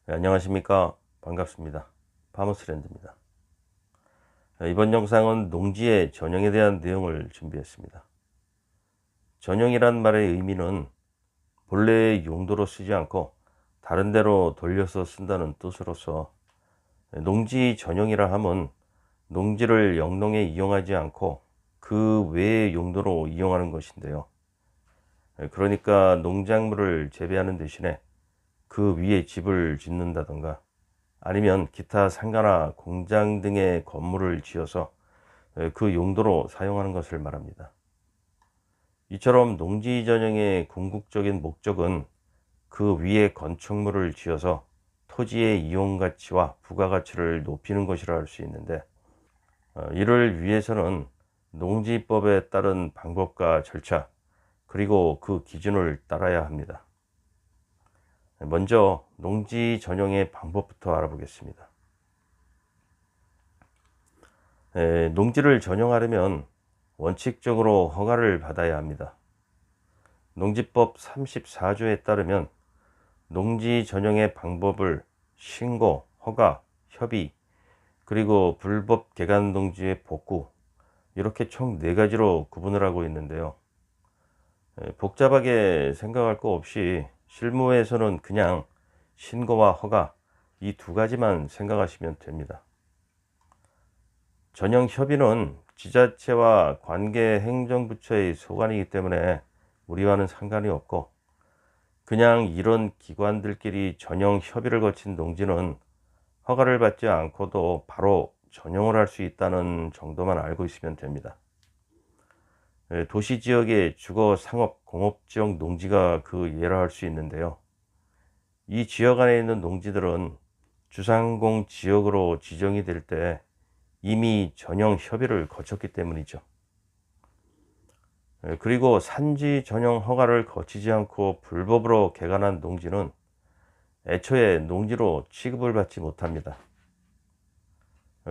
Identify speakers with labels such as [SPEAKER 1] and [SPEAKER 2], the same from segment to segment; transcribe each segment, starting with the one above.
[SPEAKER 1] 네, 안녕하십니까. 반갑습니다. 파머스랜드입니다. 이번 영상은 농지의 전형에 대한 내용을 준비했습니다. 전형이란 말의 의미는 본래의 용도로 쓰지 않고 다른 데로 돌려서 쓴다는 뜻으로서, 농지 전형이라 함은 농지를 영농에 이용하지 않고 그 외의 용도로 이용하는 것인데요. 그러니까 농작물을 재배하는 대신에 그 위에 집을 짓는다던가, 아니면 기타 상가나 공장 등의 건물을 지어서 그 용도로 사용하는 것을 말합니다. 이처럼 농지 전형의 궁극적인 목적은 그 위에 건축물을 지어서 토지의 이용 가치와 부가가치를 높이는 것이라 할 수 있는데, 이를 위해서는 농지법에 따른 방법과 절차, 그리고 그 기준을 따라야 합니다. 먼저 농지 전형의 방법부터 알아보겠습니다. 농지를 전용하려면 원칙적으로 허가를 받아야 합니다. 농지법 34조에 따르면 농지 전용의 방법을 신고, 허가, 협의, 그리고 불법 개간 농지의 복구, 이렇게 총 4가지로 구분을 하고 있는데요. 복잡하게 생각할 거 없이 실무에서는 그냥 신고와 허가, 이 2가지만 생각하시면 됩니다. 전형 협의는 지자체와 관계 행정부처의 소관이기 때문에 우리와는 상관이 없고, 그냥 이런 기관들끼리 전형 협의를 거친 농지는 허가를 받지 않고도 바로 전용을 할 수 있다는 정도만 알고 있으면 됩니다. 도시 지역의 주거 상업 공업 지역 농지가 그 예라 할 수 있는데요. 이 지역 안에 있는 농지들은 주상공 지역으로 지정이 될 때 이미 전용 협의를 거쳤기 때문이죠. 그리고 산지 전용 허가를 거치지 않고 불법으로 개간한 농지는 애초에 농지로 취급을 받지 못합니다.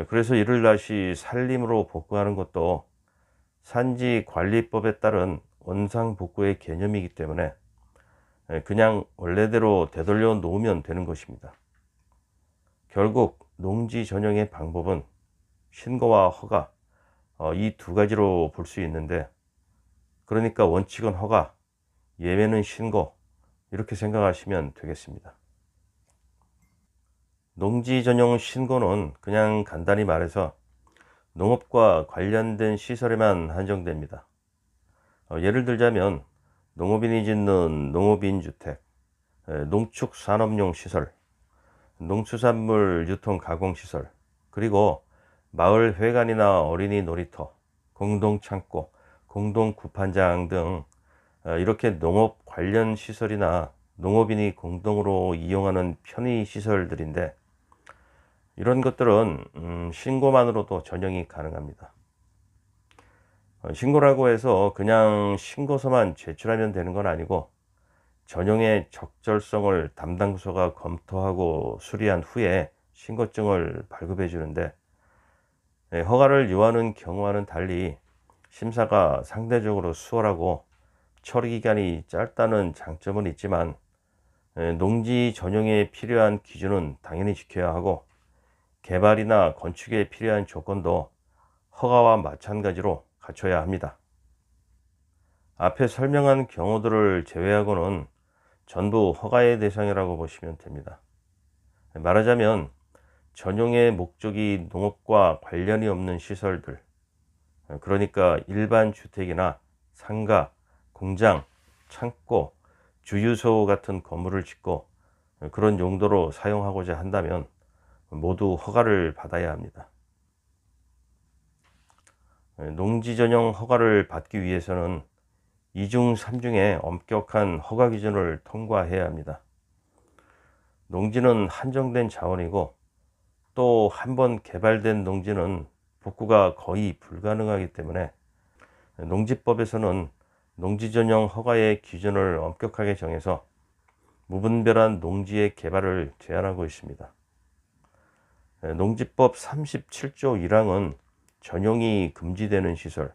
[SPEAKER 1] 그래서 이를 다시 산림으로 복구하는 것도 산지관리법에 따른 원상복구의 개념이기 때문에 그냥 원래대로 되돌려 놓으면 되는 것입니다. 결국 농지 전용의 방법은 신고와 허가, 이 2가지로 볼 수 있는데, 그러니까 원칙은 허가, 예외는 신고, 이렇게 생각하시면 되겠습니다. 농지 전용 신고는 그냥 간단히 말해서 농업과 관련된 시설에만 한정됩니다. 예를 들자면 농업인이 짓는 농업인 주택, 농축산업용 시설, 농수산물 유통 가공 시설, 그리고 마을 회관이나 어린이 놀이터, 공동 창고, 공동 구판장 등 이렇게 농업 관련 시설이나 농업인이 공동으로 이용하는 편의 시설들인데, 이런 것들은 신고만으로도 전용이 가능합니다. 신고라고 해서 그냥 신고서만 제출하면 되는 건 아니고, 전용의 적절성을 담당 부서가 검토하고 수리한 후에 신고증을 발급해 주는데, 허가를 요하는 경우와는 달리 심사가 상대적으로 수월하고 처리 기간이 짧다는 장점은 있지만, 농지 전용에 필요한 기준은 당연히 지켜야 하고, 개발이나 건축에 필요한 조건도 허가와 마찬가지로 갖춰야 합니다. 앞에 설명한 경우들을 제외하고는 전부 허가의 대상이라고 보시면 됩니다. 말하자면 전용의 목적이 농업과 관련이 없는 시설들, 그러니까 일반 주택이나 상가, 공장, 창고, 주유소 같은 건물을 짓고 그런 용도로 사용하고자 한다면 모두 허가를 받아야 합니다. 농지 전용 허가를 받기 위해서는 2중 3중의 엄격한 허가 기준을 통과해야 합니다. 농지는 한정된 자원이고, 또 한 번 개발된 농지는 복구가 거의 불가능하기 때문에 농지법에서는 농지 전용 허가의 기준을 엄격하게 정해서 무분별한 농지의 개발을 제한하고 있습니다. 농지법 37조 1항은 전용이 금지되는 시설,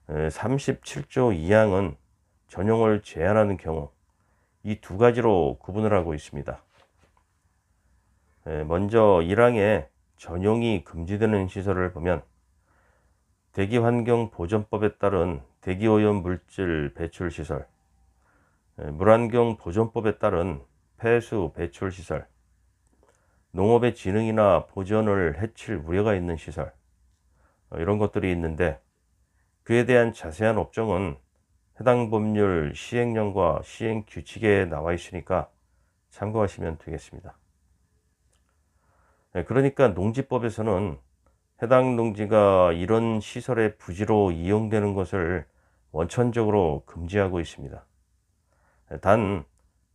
[SPEAKER 1] 37조 2항은 전용을 제한하는 경우, 이 2가지로 구분을 하고 있습니다. 먼저 1항에 전용이 금지되는 시설을 보면 대기환경보전법에 따른 대기오염 물질 배출 시설, 물환경보존법에 따른 폐수 배출 시설, 농업의 진흥이나 보전을 해칠 우려가 있는 시설, 이런 것들이 있는데 그에 대한 자세한 업종은 해당 법률 시행령과 시행 규칙에 나와 있으니까 참고하시면 되겠습니다. 그러니까 농지법에서는 해당 농지가 이런 시설의 부지로 이용되는 것을 원천적으로 금지하고 있습니다. 단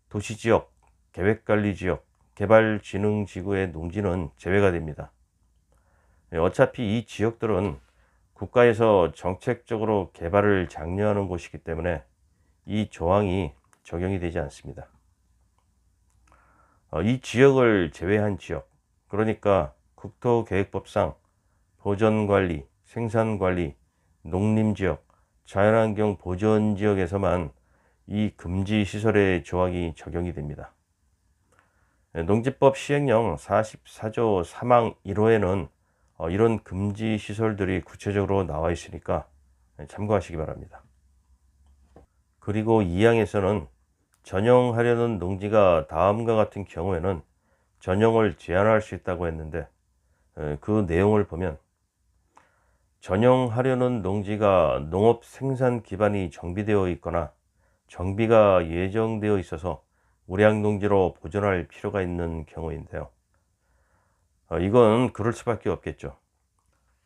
[SPEAKER 1] 도시지역, 계획관리지역, 개발진흥지구의 농지는 제외가 됩니다. 어차피 이 지역들은 국가에서 정책적으로 개발을 장려하는 곳이기 때문에 이 조항이 적용이 되지 않습니다. 이 지역을 제외한 지역, 그러니까 국토계획법상 보전관리, 생산관리, 농림지역, 자연환경 보전지역에서만 이 금지시설의 조항이 적용이 됩니다. 농지법 시행령 44조 3항 1호에는 이런 금지시설들이 구체적으로 나와 있으니까 참고하시기 바랍니다. 그리고 2항에서는 전용하려는 농지가 다음과 같은 경우에는 전용을 제한할 수 있다고 했는데 그 내용을 보면 전용하려는 농지가 농업 생산 기반이 정비되어 있거나 정비가 예정되어 있어서 우량농지로 보존할 필요가 있는 경우인데요. 이건 그럴 수밖에 없겠죠.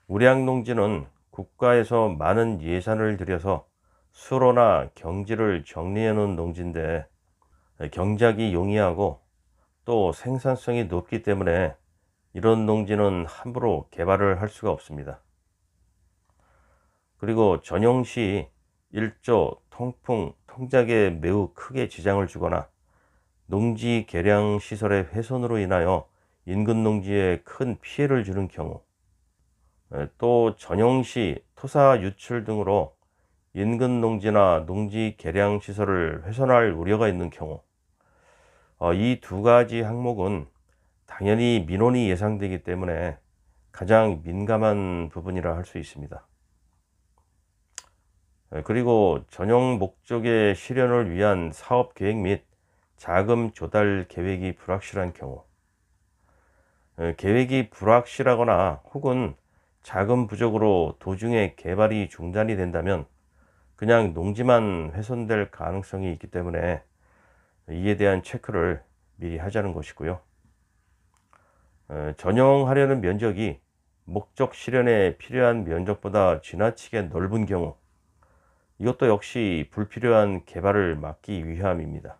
[SPEAKER 1] 우량농지는 국가에서 많은 예산을 들여서 수로나 경지를 정리해 놓은 농지인데 경작이 용이하고 또 생산성이 높기 때문에 이런 농지는 함부로 개발을 할 수가 없습니다. 그리고 전용 시 일조, 통풍, 통작에 매우 크게 지장을 주거나 농지 개량 시설의 훼손으로 인하여 인근 농지에 큰 피해를 주는 경우, 또 전용 시 토사 유출 등으로 인근 농지나 농지 개량 시설을 훼손할 우려가 있는 경우, 이 두 가지 항목은 당연히 민원이 예상되기 때문에 가장 민감한 부분이라 할 수 있습니다. 그리고 전용 목적의 실현을 위한 사업 계획 및 자금 조달 계획이 불확실한 경우, 계획이 불확실하거나 혹은 자금 부족으로 도중에 개발이 중단이 된다면 그냥 농지만 훼손될 가능성이 있기 때문에 이에 대한 체크를 미리 하자는 것이고요. 전용하려는 면적이 목적 실현에 필요한 면적보다 지나치게 넓은 경우, 이것도 역시 불필요한 개발을 막기 위함입니다.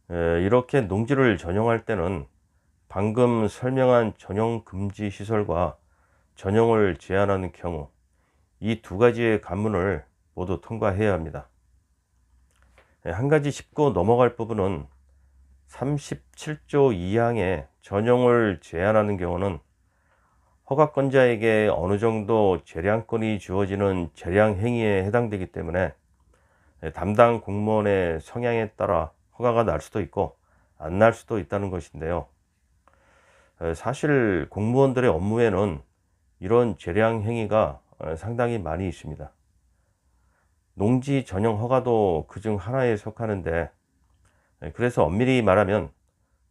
[SPEAKER 1] 이렇게 농지를 전용할 때는 방금 설명한 전용 금지 시설과 전용을 제한하는 경우, 이 두 가지의 관문을 모두 통과해야 합니다. 한 가지 짚고 넘어갈 부분은 37조 2항에 전용을 제한하는 경우는 허가권자에게 어느 정도 재량권이 주어지는 재량 행위에 해당되기 때문에 담당 공무원의 성향에 따라 허가가 날 수도 있고 안 날 수도 있다는 것인데요. 사실 공무원들의 업무에는 이런 재량 행위가 상당히 많이 있습니다. 농지 전용 허가도 그중 하나에 속하는데, 그래서 엄밀히 말하면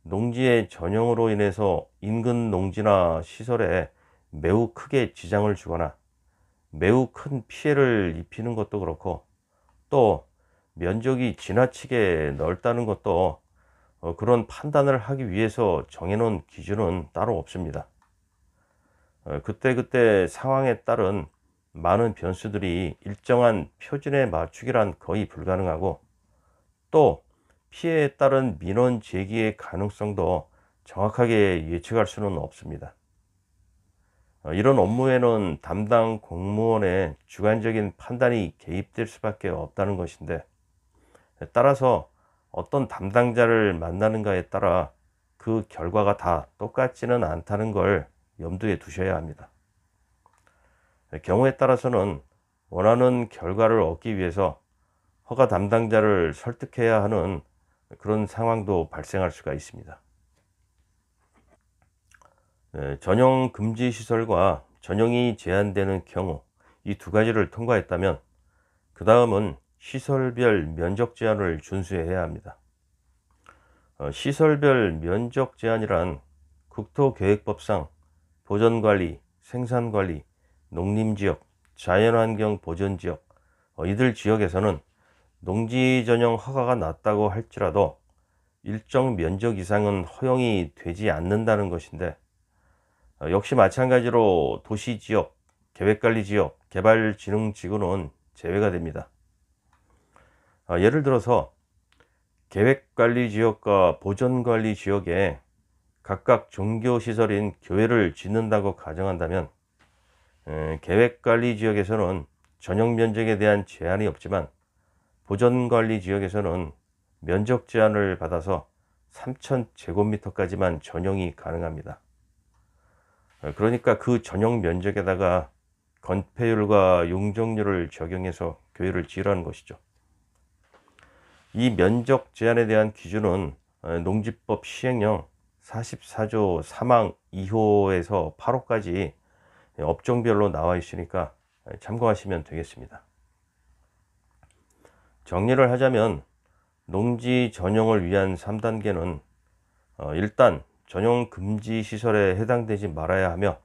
[SPEAKER 1] 농지의 전용으로 인해서 인근 농지나 시설에 매우 크게 지장을 주거나 매우 큰 피해를 입히는 것도 그렇고, 또 면적이 지나치게 넓다는 것도 그런 판단을 하기 위해서 정해놓은 기준은 따로 없습니다. 그때그때 상황에 따른 많은 변수들이 일정한 표준에 맞추기란 거의 불가능하고, 또 피해에 따른 민원 제기의 가능성도 정확하게 예측할 수는 없습니다. 이런 업무에는 담당 공무원의 주관적인 판단이 개입될 수밖에 없다는 것인데, 따라서 어떤 담당자를 만나는가에 따라 그 결과가 다 똑같지는 않다는 걸 염두에 두셔야 합니다. 경우에 따라서는 원하는 결과를 얻기 위해서 허가 담당자를 설득해야 하는 그런 상황도 발생할 수가 있습니다. 전용 금지 시설과 전용이 제한되는 경우 이 두 가지를 통과했다면 그 다음은 시설별 면적 제한을 준수해야 합니다. 시설별 면적 제한이란 국토계획법상 보전관리, 생산관리, 농림지역, 자연환경 보전지역 이들 지역에서는 농지 전용 허가가 났다고 할지라도 일정 면적 이상은 허용이 되지 않는다는 것인데, 역시 마찬가지로 도시지역, 계획관리지역, 개발진흥지구는 제외가 됩니다. 예를 들어서 계획관리지역과 보전관리지역에 각각 종교시설인 교회를 짓는다고 가정한다면, 계획관리지역에서는 전용 면적에 대한 제한이 없지만 보전관리지역에서는 면적 제한을 받아서 3,000제곱미터까지만 전용이 가능합니다. 그러니까 그 전용 면적에다가 건폐율과 용적률을 적용해서 교회를 지으라는 것이죠. 이 면적 제한에 대한 기준은 농지법 시행령 44조 3항 2호에서 8호까지 업종별로 나와 있으니까 참고하시면 되겠습니다. 정리를 하자면 농지 전용을 위한 3단계는 일단 전용 금지 시설에 해당되지 말아야 하며,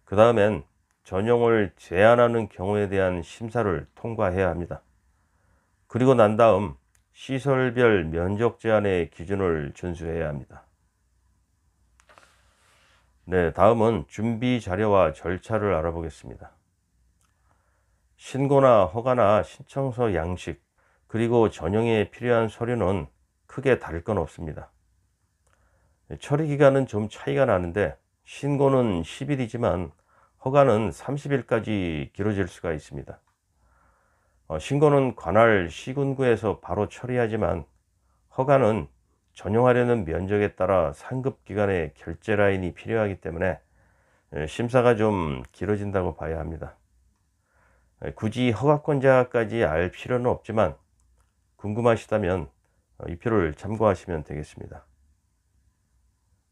[SPEAKER 1] 그 다음엔 전용을 제한하는 경우에 대한 심사를 통과해야 합니다. 그리고 난 다음 시설별 면적 제한의 기준을 준수해야 합니다. 네, 다음은 준비 자료와 절차를 알아보겠습니다. 신고나 허가나 신청서 양식, 그리고 전용에 필요한 서류는 크게 다를 건 없습니다. 처리 기간은 좀 차이가 나는데 신고는 10일이지만 허가는 30일까지 길어질 수가 있습니다. 신고는 관할 시군구에서 바로 처리하지만 허가는 전용하려는 면적에 따라 상급 기관의 결제 라인이 필요하기 때문에 심사가 좀 길어진다고 봐야 합니다. 굳이 허가권자까지 알 필요는 없지만 궁금하시다면 이 표를 참고하시면 되겠습니다.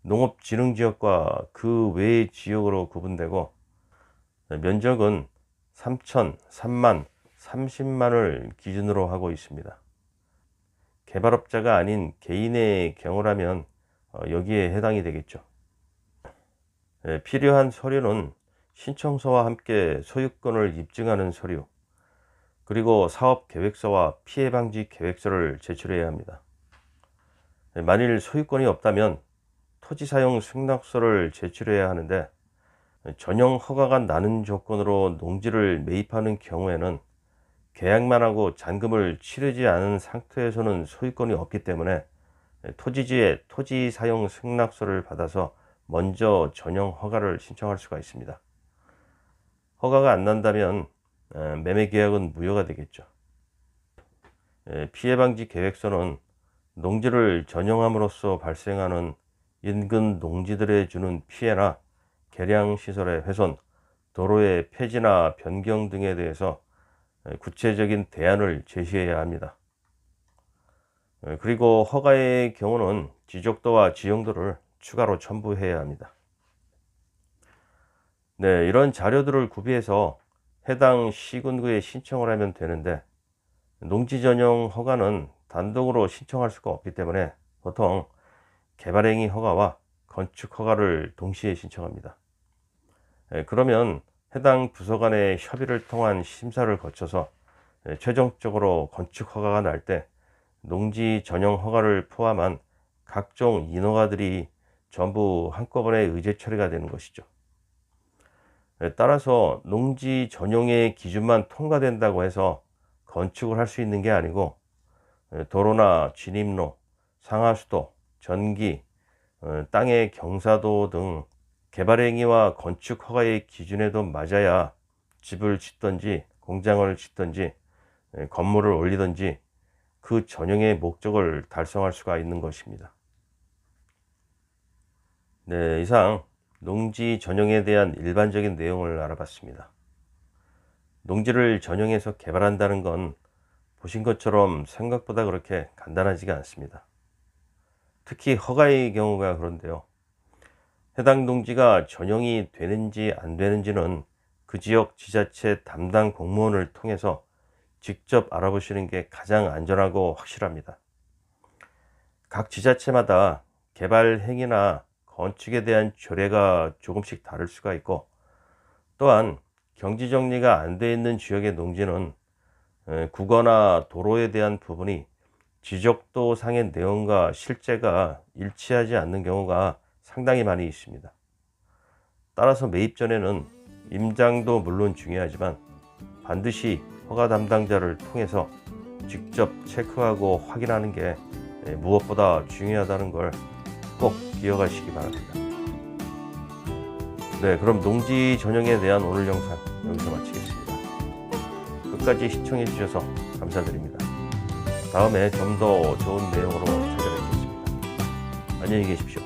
[SPEAKER 1] 농업진흥지역과 그 외의 지역으로 구분되고, 면적은 3천, 3만, 30만을 기준으로 하고 있습니다. 개발업자가 아닌 개인의 경우라면 여기에 해당이 되겠죠. 필요한 서류는 신청서와 함께 소유권을 입증하는 서류, 그리고 사업계획서와 피해방지 계획서를 제출해야 합니다. 만일 소유권이 없다면 토지사용 승낙서를 제출해야 하는데, 전용 허가가 나는 조건으로 농지를 매입하는 경우에는 계약만 하고 잔금을 치르지 않은 상태에서는 소유권이 없기 때문에 토지지에 토지사용 승낙서를 받아서 먼저 전용 허가를 신청할 수가 있습니다. 허가가 안 난다면 매매계약은 무효가 되겠죠. 피해방지 계획서는 농지를 전용함으로써 발생하는 인근 농지들에 주는 피해나 개량시설의 훼손, 도로의 폐지나 변경 등에 대해서 구체적인 대안을 제시해야 합니다. 그리고 허가의 경우는 지적도와 지형도를 추가로 첨부해야 합니다. 네, 이런 자료들을 구비해서 해당 시군구에 신청을 하면 되는데, 농지 전용 허가는 단독으로 신청할 수가 없기 때문에 보통 개발행위 허가와 건축 허가를 동시에 신청합니다. 그러면 해당 부서 간의 협의를 통한 심사를 거쳐서 최종적으로 건축 허가가 날 때 농지 전용 허가를 포함한 각종 인허가들이 전부 한꺼번에 의제 처리가 되는 것이죠. 따라서 농지 전용의 기준만 통과된다고 해서 건축을 할 수 있는 게 아니고, 도로나 진입로, 상하수도, 전기, 땅의 경사도 등 개발행위와 건축 허가의 기준에도 맞아야 집을 짓든지 공장을 짓든지 건물을 올리든지 그 전용의 목적을 달성할 수가 있는 것입니다. 네, 이상 농지 전용에 대한 일반적인 내용을 알아봤습니다. 농지를 전용해서 개발한다는 건 보신 것처럼 생각보다 그렇게 간단하지가 않습니다. 특히 허가의 경우가 그런데요. 해당 농지가 전용이 되는지 안 되는지는 그 지역 지자체 담당 공무원을 통해서 직접 알아보시는 게 가장 안전하고 확실합니다. 각 지자체마다 개발 행위나 건축에 대한 조례가 조금씩 다를 수가 있고, 또한 경지 정리가 안 돼 있는 지역의 농지는 국어나 도로에 대한 부분이 지적도상의 내용과 실제가 일치하지 않는 경우가 상당히 많이 있습니다. 따라서 매입 전에는 임장도 물론 중요하지만 반드시 허가 담당자를 통해서 직접 체크하고 확인하는 게 무엇보다 중요하다는 걸 꼭 기억하시기 바랍니다. 네, 그럼 농지 전용에 대한 오늘 영상 여기서 마치겠습니다. 끝까지 시청해 주셔서 감사드립니다. 다음에 좀 더 좋은 내용으로 찾아뵙겠습니다. 안녕히 계십시오.